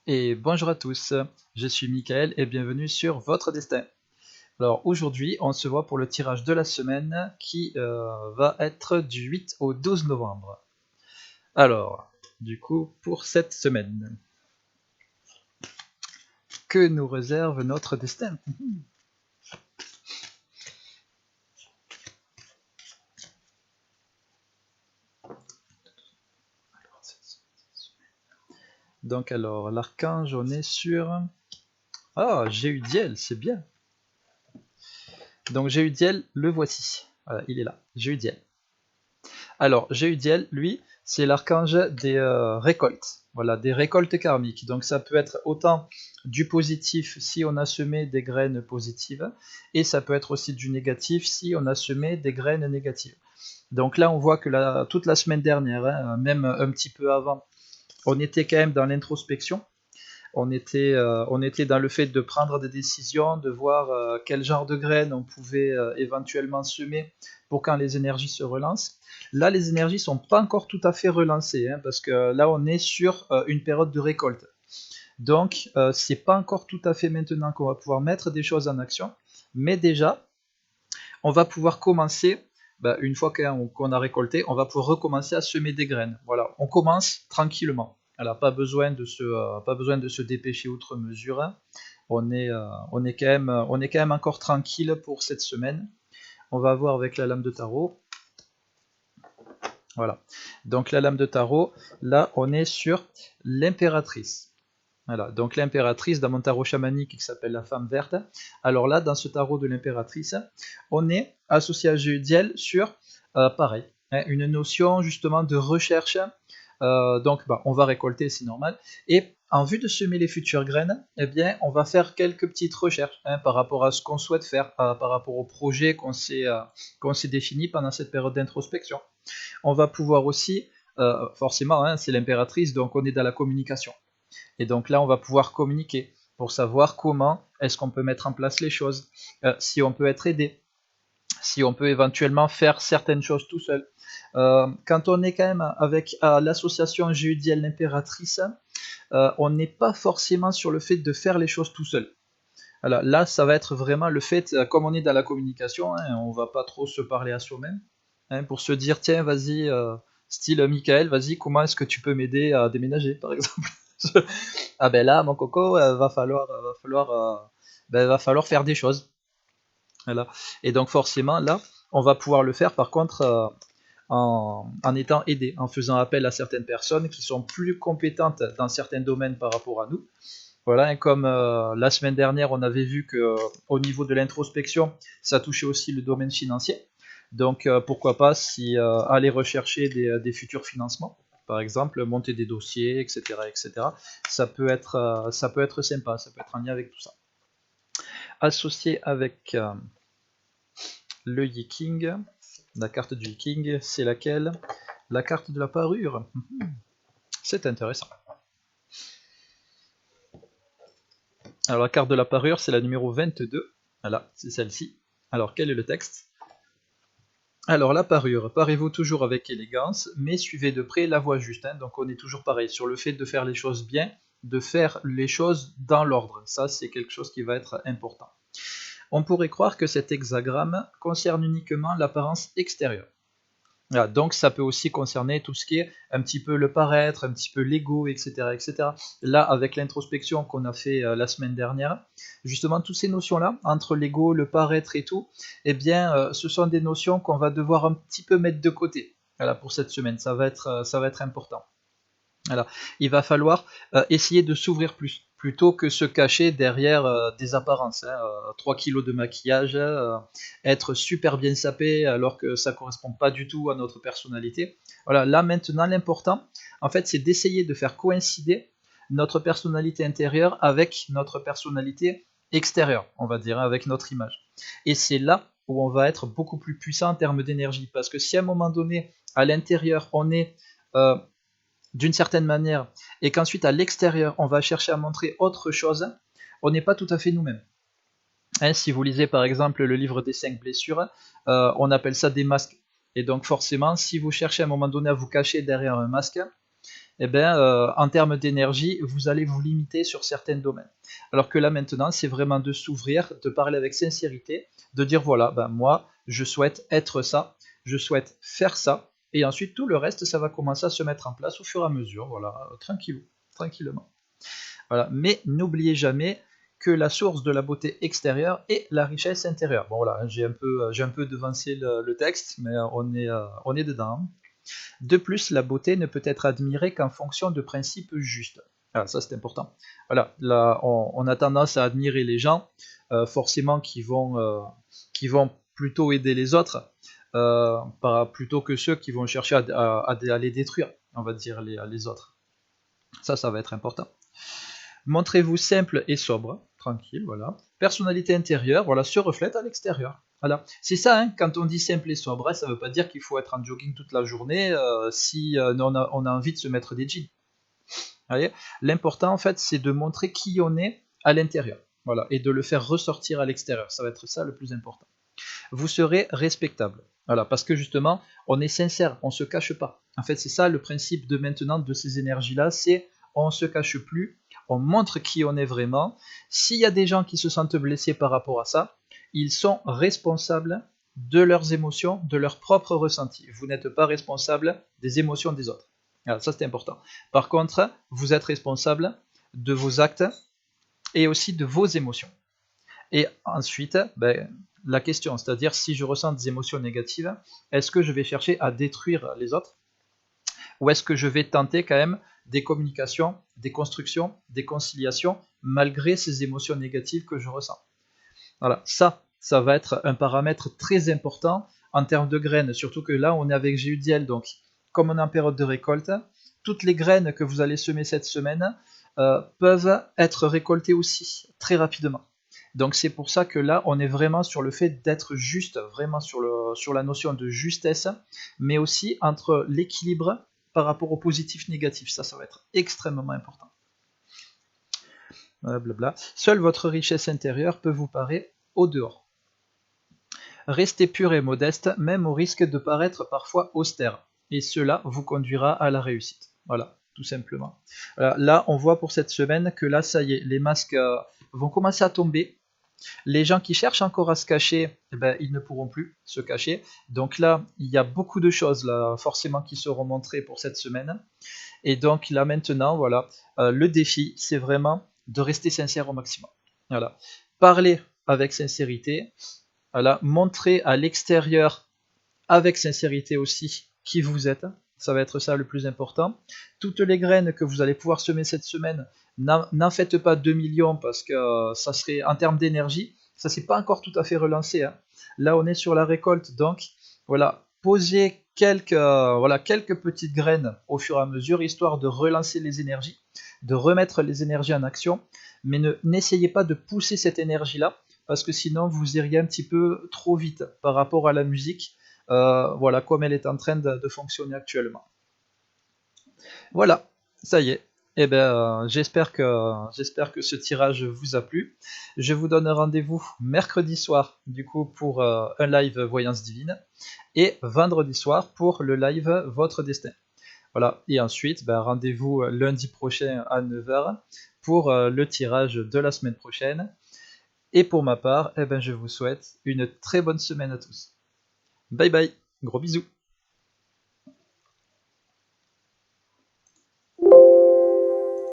Et bonjour à tous, je suis Mickaël et bienvenue sur votre destin. Alors aujourd'hui, on se voit pour le tirage de la semaine qui va être du 8 au 12 novembre. Alors, du coup, pour cette semaine, que nous réserve notre destin? Donc alors, l'archange, on est sur... Ah, Jéhudiel, c'est bien. Donc Jéhudiel, le voici. Voilà, il est là, Jéhudiel. Alors, Jéhudiel, lui, c'est l'archange des récoltes. Voilà, des récoltes karmiques. Donc ça peut être autant du positif si on a semé des graines positives, et ça peut être aussi du négatif si on a semé des graines négatives. Donc là, on voit que toute la semaine dernière, hein, même un petit peu avant, on était quand même dans l'introspection. On était dans le fait de prendre des décisions, de voir quel genre de graines on pouvait éventuellement semer pour quand les énergies se relancent. Là, les énergies sont pas encore tout à fait relancées, hein, parce que là, on est sur une période de récolte. Donc, c'est pas encore tout à fait maintenant qu'on va pouvoir mettre des choses en action, mais déjà, on va pouvoir commencer, une fois qu'on a récolté, on va pouvoir recommencer à semer des graines. Voilà, on commence tranquillement. Alors, pas besoin de se dépêcher outre mesure. On est quand même encore tranquille pour cette semaine. On va voir avec la lame de tarot. Voilà. Donc la lame de tarot, là, on est sur l'impératrice. Voilà, donc l'impératrice dans mon tarot chamanique qui s'appelle la femme verte. Alors là, dans ce tarot de l'impératrice, on est associé à Jéhudiel sur, pareil, hein, une notion justement de recherche. Donc on va récolter, c'est normal. Et en vue de semer les futures graines, eh bien, on va faire quelques petites recherches hein, par rapport à ce qu'on souhaite faire, par rapport au projet qu'on s'est défini pendant cette période d'introspection. On va pouvoir aussi, forcément, hein, c'est l'impératrice, donc on est dans la communication. Et donc là, on va pouvoir communiquer pour savoir comment est-ce qu'on peut mettre en place les choses, si on peut être aidé, si on peut éventuellement faire certaines choses tout seul. Quand on est quand même avec l'association Jéhudiel l'impératrice, on n'est pas forcément sur le fait de faire les choses tout seul. Alors là, ça va être vraiment le fait, comme on est dans la communication, hein, on va pas trop se parler à soi-même, hein, pour se dire tiens, vas-y, style Michael, vas-y, comment est-ce que tu peux m'aider à déménager, par exemple. Ah ben là, mon coco, va falloir faire des choses. Voilà. Et donc forcément, là, on va pouvoir le faire par contre en étant aidé, en faisant appel à certaines personnes qui sont plus compétentes dans certains domaines par rapport à nous. Voilà, et comme la semaine dernière, on avait vu que au niveau de l'introspection, ça touchait aussi le domaine financier. Donc pourquoi pas si aller rechercher des futurs financements, par exemple monter des dossiers, etc., etc. Ça peut être sympa, ça peut être en lien avec tout ça. Associé avec le Yiking, la carte du Yiking, c'est laquelle? La carte de la parure. C'est intéressant. Alors la carte de la parure, c'est la numéro 22. Voilà, c'est celle-ci. Alors quel est le texte? Alors la parure, parez-vous toujours avec élégance, mais suivez de près la voie juste. Hein. Donc on est toujours pareil sur le fait de faire les choses bien, de faire les choses dans l'ordre. Ça c'est quelque chose qui va être important. On pourrait croire que cet hexagramme concerne uniquement l'apparence extérieure. Voilà, donc ça peut aussi concerner tout ce qui est un petit peu le paraître, un petit peu l'ego, etc., etc. Là, avec l'introspection qu'on a fait la semaine dernière, justement, toutes ces notions-là, entre l'ego, le paraître et tout, eh bien, ce sont des notions qu'on va devoir un petit peu mettre de côté. Voilà, pour cette semaine, ça va être important. Voilà. Il va falloir essayer de s'ouvrir plus, plutôt que se cacher derrière des apparences. Hein, 3 kilos de maquillage, être super bien sapé alors que ça ne correspond pas du tout à notre personnalité. Voilà, là maintenant l'important, en fait, c'est d'essayer de faire coïncider notre personnalité intérieure avec notre personnalité extérieure, on va dire, avec notre image. Et c'est là où on va être beaucoup plus puissant en termes d'énergie. Parce que si à un moment donné, à l'intérieur, on est d'une certaine manière, et qu'ensuite à l'extérieur, on va chercher à montrer autre chose, on n'est pas tout à fait nous-mêmes. Hein, si vous lisez par exemple le livre des 5 blessures, on appelle ça des masques. Et donc forcément, si vous cherchez à un moment donné à vous cacher derrière un masque, eh ben, en termes d'énergie, vous allez vous limiter sur certains domaines. Alors que là maintenant, c'est vraiment de s'ouvrir, de parler avec sincérité, de dire voilà, ben moi, je souhaite être ça, je souhaite faire ça, et ensuite tout le reste, ça va commencer à se mettre en place au fur et à mesure, voilà, tranquillement. Voilà. Mais n'oubliez jamais que la source de la beauté extérieure est la richesse intérieure. Bon voilà, j'ai un peu devancé le texte, mais on est dedans. De plus, la beauté ne peut être admirée qu'en fonction de principes justes. Alors ça c'est important. Voilà, là on a tendance à admirer les gens, forcément qui vont plutôt aider les autres, plutôt que ceux qui vont chercher à les détruire, on va dire les autres. Ça va être important. Montrez-vous simple et sobre, tranquille, voilà. Personnalité intérieure, voilà, se reflète à l'extérieur. Voilà. C'est ça, hein, quand on dit simple et sobre, ça ne veut pas dire qu'il faut être en jogging toute la journée si on a envie de se mettre des jeans. L'important, en fait, c'est de montrer qui on est à l'intérieur. Voilà, et de le faire ressortir à l'extérieur. Ça va être ça le plus important. Vous serez respectable. Voilà, parce que justement, on est sincère, on ne se cache pas. En fait, c'est ça le principe de maintenant de ces énergies-là, c'est on ne se cache plus, on montre qui on est vraiment. S'il y a des gens qui se sentent blessés par rapport à ça, ils sont responsables de leurs émotions, de leurs propres ressentis. Vous n'êtes pas responsable des émotions des autres. Alors, ça, c'est important. Par contre, vous êtes responsable de vos actes et aussi de vos émotions. Et ensuite, la question, c'est-à-dire si je ressens des émotions négatives, est-ce que je vais chercher à détruire les autres ou est-ce que je vais tenter quand même des communications, des constructions, des conciliations malgré ces émotions négatives que je ressens? Voilà, ça va être un paramètre très important en termes de graines, surtout que là on est avec Géudiel, donc comme on est en période de récolte, toutes les graines que vous allez semer cette semaine peuvent être récoltées aussi très rapidement. Donc c'est pour ça que là, on est vraiment sur le fait d'être juste, vraiment sur la notion de justesse, mais aussi entre l'équilibre par rapport au positif-négatif. Ça va être extrêmement important. Blablabla. Seule votre richesse intérieure peut vous parer au dehors. Restez pur et modeste, même au risque de paraître parfois austère. Et cela vous conduira à la réussite. Voilà, tout simplement. Là, on voit pour cette semaine que là, ça y est, les masques vont commencer à tomber. Les gens qui cherchent encore à se cacher, eh ben, ils ne pourront plus se cacher. Donc là, il y a beaucoup de choses là, forcément qui seront montrées pour cette semaine. Et donc là maintenant, voilà, le défi, c'est vraiment de rester sincère au maximum. Voilà. Parler avec sincérité, voilà, montrer à l'extérieur avec sincérité aussi qui vous êtes. Ça va être ça le plus important. Toutes les graines que vous allez pouvoir semer cette semaine, n'en faites pas 2 millions parce que ça serait en termes d'énergie, ça s'est pas encore tout à fait relancé. Hein. Là, on est sur la récolte, donc voilà, posez quelques petites graines au fur et à mesure, histoire de relancer les énergies, de remettre les énergies en action, mais n'essayez pas de pousser cette énergie-là, parce que sinon vous iriez un petit peu trop vite par rapport à la musique, voilà, comme elle est en train de fonctionner actuellement. Voilà, ça y est. Eh ben, j'espère que ce tirage vous a plu. Je vous donne rendez-vous mercredi soir, du coup, pour un live Voyance Divine, et vendredi soir pour le live Votre Destin. Voilà, et ensuite, rendez-vous lundi prochain à 9h pour le tirage de la semaine prochaine. Et pour ma part, eh ben, je vous souhaite une très bonne semaine à tous. Bye bye, gros bisous.